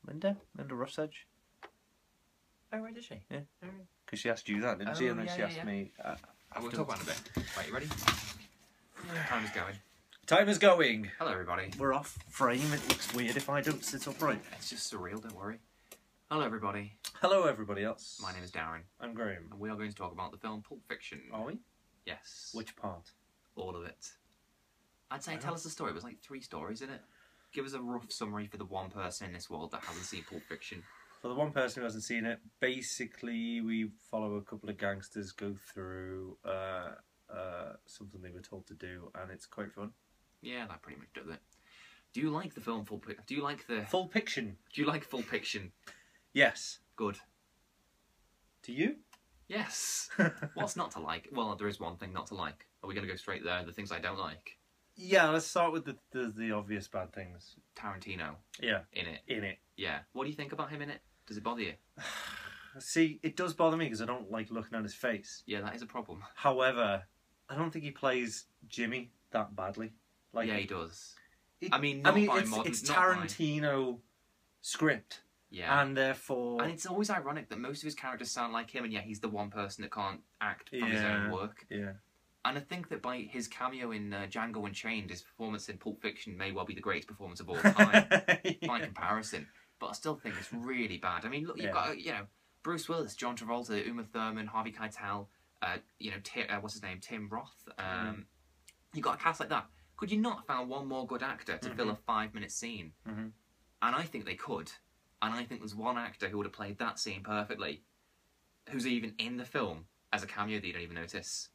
Linda Roughsedge. Oh, right, did she? Yeah. Oh, right. Because she asked you that, didn't she? And then she asked me. We'll talk about it a bit. Right, you ready? Time is going. Time is going. Hello, everybody. We're off frame. It looks weird if I don't sit upright. It's just surreal, don't worry. Hello, everybody. Hello, everybody else. My name is Darren. I'm Graham. And we are going to talk about the film Pulp Fiction. Are we? Yes. Which part? All of it. I'd say tell us the story. It was like 3 stories, isn't it? Give us a rough summary for the one person in this world that hasn't seen Pulp Fiction. For the one person who hasn't seen it, basically we follow a couple of gangsters go through something they were told to do, and it's quite fun. Yeah, that pretty much does it. Do you like the film Full Fiction? Do you like the... Full Fiction? Do you like Full Fiction? Yes. Good. Do you? Yes. What's not to like? Well, there is one thing not to like. Are we going to go straight there? The things I don't like? Yeah, let's start with the obvious bad things. Tarantino. Yeah. In it. In it. Yeah. What do you think about him in it? Does it bother you? See, it does bother me because I don't like looking at his face. Yeah, that is a problem. However, I don't think he plays Jimmy that badly. Like, yeah, he does. It, I mean, it's Tarantino script. Yeah. And therefore... And it's always ironic that most of his characters sound like him, and yet he's the one person that can't act from his own work. Yeah. And I think that by his cameo in Django Unchained, his performance in Pulp Fiction may well be the greatest performance of all time, by comparison. But I still think it's really bad. I mean, look, you've got, Bruce Willis, John Travolta, Uma Thurman, Harvey Keitel, what's his name, Tim Roth. You've got a cast like that. Could you not have found one more good actor to fill a 5-minute scene? And I think they could. And I think there's one actor who would have played that scene perfectly, who's even in the film as a cameo that you don't even notice.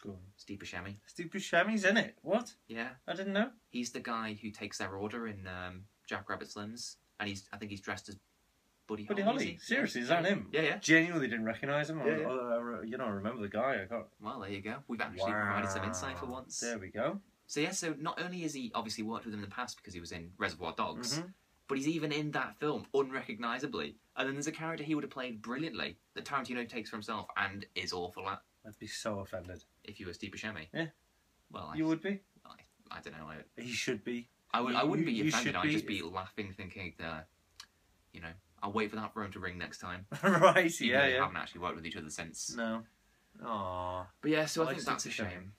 Go on. Steve Buscemi. Steve Buscemi's in it? What? Yeah. I didn't know. He's the guy who takes their order in Jack Rabbit Slims. And I think he's dressed as Buddy Holly. Buddy Holly? Seriously, is that him? Yeah, yeah. Genuinely didn't recognise him. Yeah, I remember the guy. Well, there you go. We've actually provided some insight for once. There we go. So yeah, so not only has he obviously worked with him in the past because he was in Reservoir Dogs, but he's even in that film unrecognisably. And then there's a character he would have played brilliantly that Tarantino takes for himself and is awful at. I'd be so offended. If you were Steve Buscemi. Yeah. Well, you would be? I don't know. He should be. I wouldn't be offended. I'd just be laughing, thinking that, I'll wait for that phone to ring next time. Right, Even though we haven't actually worked with each other since. No. Aww. But yeah, so I think that's a shame.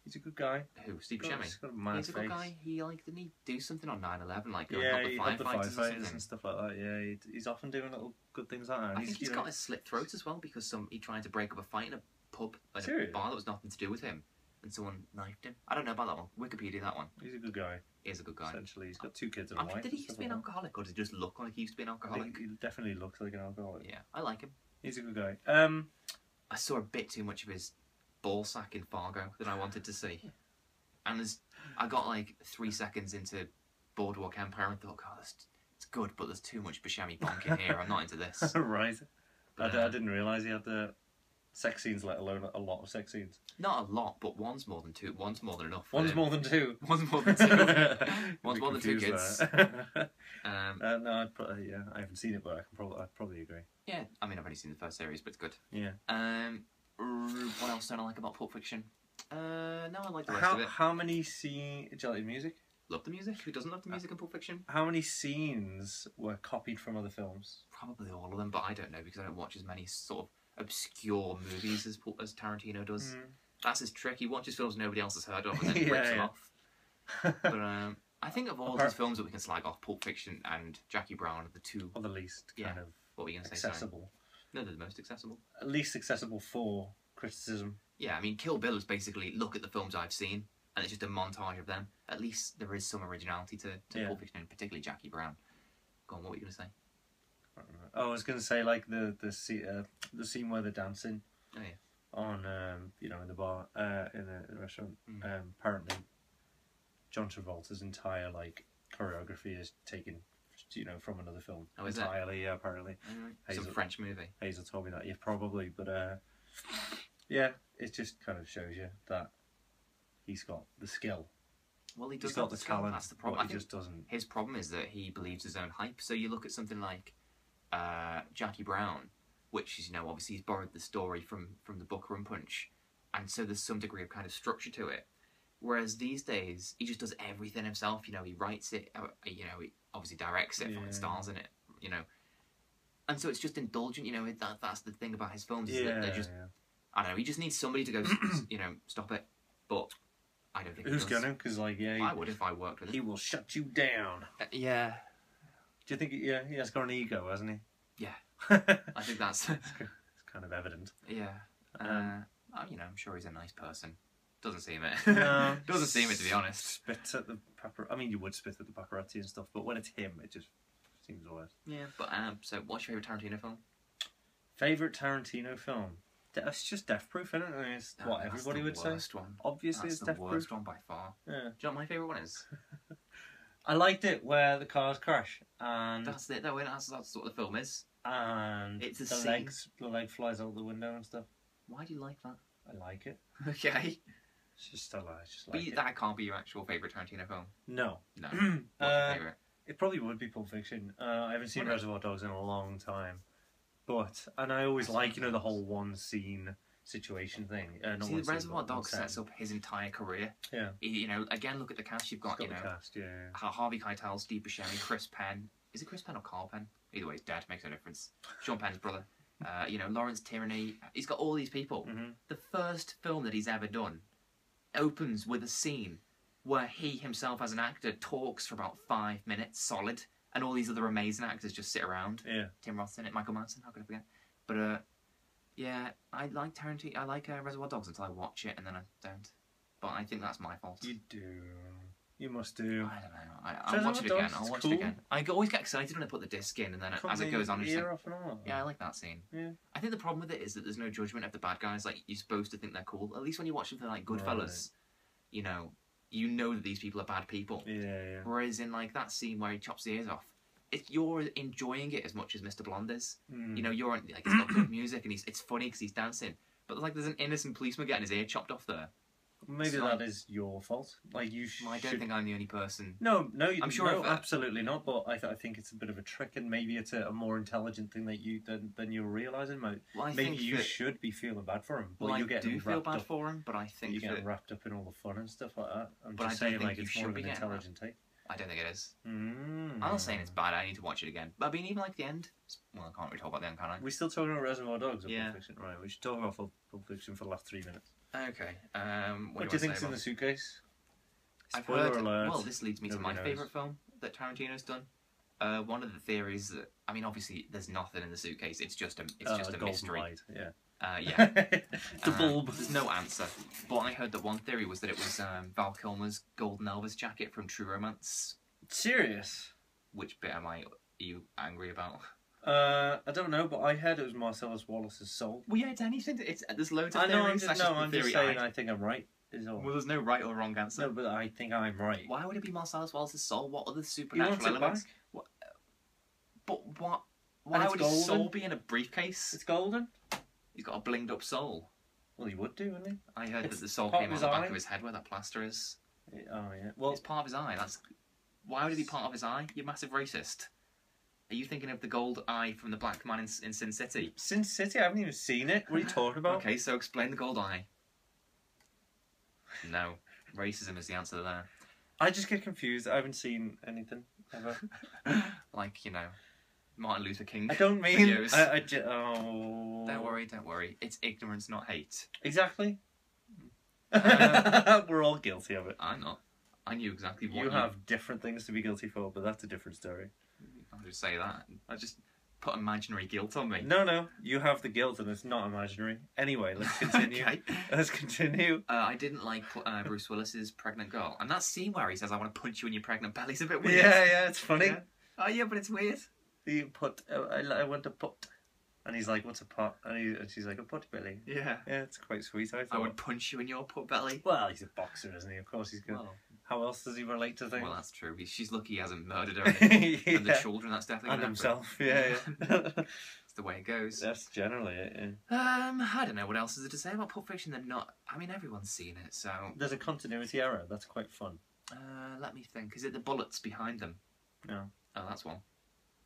He's a good guy. Who? Steve Buscemi? He's got a mad He's a good guy. Didn't he do something on 9/11? Like, he help the firefighters firefighters or something? and stuff like that. Yeah, he's often doing little good things like that. I think he's got his slit throats as well because he tried to break up a fight in a pub, a bar that was nothing to do with him, and someone knifed him. I don't know about that one. Wikipedia that one. He's a good guy. He is a good guy. Essentially, he's got 2 kids and a wife. Did he used to be an alcoholic, or did he just look like he used to be an alcoholic? He definitely looks like an alcoholic. Yeah, I like him. He's a good guy. I saw a bit too much of his ball sack in Fargo that I wanted to see. And I got like 3 seconds into Boardwalk Empire and thought, God, it's good, but there's too much Buscemi bonk in here. I'm not into this. Right. But, I didn't realise he had the sex scenes, let alone a lot of sex scenes. Not a lot, but one's more than 2. One's more than enough. One's more than 2. One's more than 2. One's more than 2 kids. No, I haven't seen it, but I'd probably agree. Yeah, I mean, I've only seen the first series, but it's good. Yeah. What else don't I like about Pulp Fiction? No, I like the rest of it. How many scenes... Do you like the music? Love the music. Who doesn't love the music in Pulp Fiction? How many scenes were copied from other films? Probably all of them, but I don't know because I don't watch as many sort of obscure movies as Tarantino does. That's his trick. He watches films nobody else has heard of and then rips them off. But I think of all these films that we can slag off, Pulp Fiction and Jackie Brown are the 2... Or the least kind of what were you going to say? Accessible. No, they're the most accessible. Least accessible for criticism. Yeah, I mean, Kill Bill is basically, look at the films I've seen, and it's just a montage of them. At least there is some originality to Pulp Fiction, and particularly Jackie Brown. Go on, what were you going to say? I was going to say, like, the scene where they're dancing. Oh, yeah. On, in the bar, in the restaurant. Apparently, John Travolta's entire, like, choreography is taken, from another film. Oh, is entirely, yeah, apparently. Some French movie. Hazel told me that, yeah, probably, but, yeah, it just kind of shows you that he's got the skill. Well, he does he's got the talent. That's the problem. He just doesn't. His problem is that he believes his own hype. So you look at something like Jackie Brown, which is, obviously he's borrowed the story from the book Rum Punch, and so there's some degree of kind of structure to it. Whereas these days, he just does everything himself. He writes it. obviously directs it, fucking stars in it, you know. And so it's just indulgent, you know. That's the thing about his films, is that they're just, I don't know, he just needs somebody to go, you know, stop it. But I don't think who's gonna? Because like, I would if I worked with him. He will shut you down. Yeah. Do you think? Yeah, he has got an ego, hasn't he? Yeah. I think that's it's kind of evident. Yeah. You know, I'm sure he's a nice person. Doesn't seem it. No, doesn't seem it, to be honest. Spits at the I mean, you would spit at the paparazzi and stuff, but when it's him, it just seems worse. Yeah. But so, what's your favourite Tarantino film? Favourite Tarantino film? It's just Death Proof, isn't it? I mean, it's what everybody would say. One. Obviously, that's it's Death the Proof. worst one by far. Yeah. Do you know what my favourite one is? I liked it where the cars crash, and that's it. Though, that's what the film is. And it's the leg flies out the window and stuff. Why do you like that? I like it. Okay. It's just like it. That can't be your actual favourite Tarantino film. No. No. What's your favourite? It probably would be Pulp Fiction. I haven't seen Reservoir Dogs in a long time, and I always like, you know, the whole one scene situation thing. See, the Reservoir Dogs sets up his entire career. Yeah. You know, again, look at the cast. You've got, you know, cast, Harvey Keitel, Steve Buscemi, Chris Penn. Is it Chris Penn or Carl Penn? Either way, he's dead. Makes no difference. Sean Penn's brother. You know, Lawrence Tierney. He's got all these people. Mm-hmm. The first film that he's ever done opens with a scene where he himself, as an actor, talks for about 5 minutes solid, and all these other amazing actors just sit around. Yeah. Tim Roth's in it, Michael Madsen, how could I forget? But, yeah, I like Tarantino. I like Reservoir Dogs until I watch it, and then I don't. But I think that's my fault. You do. You must do. I don't know. I'll watch it again. I'll watch it again. I always get excited when I put the disc in, and then as it goes on, yeah, I like that scene. Yeah. I think the problem with it is that there's no judgment of the bad guys. Like, you're supposed to think they're cool. At least when you watch something like Goodfellas, you know that these people are bad people. Yeah. Whereas in like that scene where he chops the ears off, if you're enjoying it as much as Mr. Blonde is, you know, you're like, it's got good music and it's funny because he's dancing. But like, there's an innocent policeman getting his ear chopped off there. Maybe that is your fault. Like you. I don't think I'm the only person. No, I'm sure. No, absolutely not. But I think it's a bit of a trick, and maybe it's a more intelligent thing that than you're realising. Maybe you should be feeling bad for him. Well, I do feel bad for him, but I think you get wrapped up in all the fun and stuff like that. But I don't think it's more of an intelligent take. I don't think it is. I'm not saying it's bad. I need to watch it again. But I mean, even like the end. Well, I can't really talk about the end, can I? We're still talking about Reservoir Dogs or Pulp Fiction, right? We should talk about Pulp Fiction for the last 3 minutes. Okay. What do you think's in the suitcase? Spoiler alert. Well, this leads me to my favourite film that Tarantino's done. One of the theories that, I mean, obviously there's nothing in the suitcase. It's just a mystery. Light, yeah. Yeah. The bulb. There's no answer. But I heard that one theory was that it was Val Kilmer's golden Elvis jacket from True Romance. Serious? Which bit are you angry about? I don't know, but I heard it was Marcellus Wallace's soul. Well, yeah, it's anything. There's loads of theories. I'm just saying I think I'm right. Is all. Well, there's no right or wrong answer. No, but I think I'm right. Why would it be Marcellus Wallace's soul? What other supernatural elements? But what? Why would his soul be in a briefcase? It's golden. He's got a blinged up soul. Well, he would do, wouldn't he? I heard that the soul came out the back of his head where that plaster is. Oh yeah. Well, it's part of his eye. Why would it be part of his eye? You massive racist. Are you thinking of the gold eye from the black man in Sin City? Sin City? I haven't even seen it. What are you talking about? Okay, so explain the gold eye. No. Racism is the answer there. I just get confused. I haven't seen anything, ever. Like, you know, Martin Luther King. I don't mean... Oh. Don't worry. It's ignorance, not hate. Exactly. We're all guilty of it. I'm not. I knew exactly what you have different things to be guilty for, but that's a different story. I'll just say that. I just put imaginary guilt on me. No. You have the guilt and it's not imaginary. Anyway, let's continue. Okay. Let's continue. I didn't like Bruce Willis's pregnant girl. And that scene where he says, I want to punch you in your pregnant belly's a bit weird. Yeah, it's funny. Yeah. Oh, yeah, but it's weird. You put... I want to put... And he's like, what's a pot? And she's like, a pot belly. Yeah. Yeah, it's quite sweet, I thought. I would punch you in your pot belly. Well, he's a boxer, isn't he? Of course he's good. Well, how else does he relate to things? Well, that's true. She's lucky he hasn't murdered her. And the children, that's definitely... And himself, yeah. It's the way it goes. That's generally it, yeah. I don't know what else is there to say about Pulp Fiction. They're not... I mean, everyone's seen it, so... There's a continuity error. That's quite fun. Let me think. Is it the bullets behind them? No. Oh, that's one.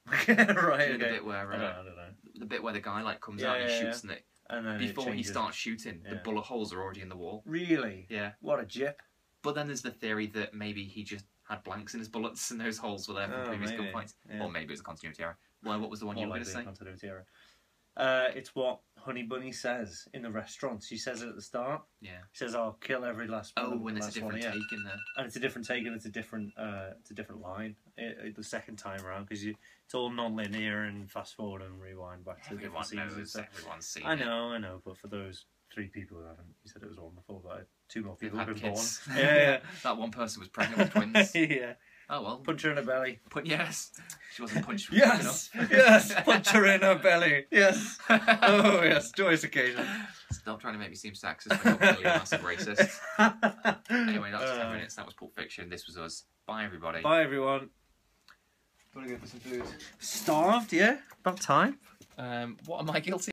Right, okay. The bit where... I don't know. The bit where the guy, like, comes out and he shoots and it... And then before he starts shooting, the bullet holes are already in the wall. Really? Yeah. What a jip. But then there's the theory that maybe he just had blanks in his bullets, and those holes were there from previous gunfights. Yeah. Or maybe it was a continuity error. Well, what was the one you were going to say? Continuity error. It's what Honey Bunny says in the restaurant. She says it at the start. Yeah. She says, "I'll kill every last one." Oh, and it's a different take in there. And it's a different take, and it's a different line the second time around, because it's all non-linear and fast forward and rewind back to different scenes. Everyone's seen I know, but for those 3 people who haven't, you said it was wonderful, but 2 more people have been kids. born. Yeah. That one person was pregnant with twins. Yeah. Oh well. Punch her in the belly. Yes. She wasn't punched. Yes. Yes. Punch her in her belly. Yes. Oh yes. Joyous occasion. Stop trying to make me seem sexist. We're not clearly a massive racist. Anyway, that was 10 minutes. That was Pulp Fiction. This was us. Bye everybody. Bye everyone. Want to go for some food? Starved? Yeah. About time. What am I guilty?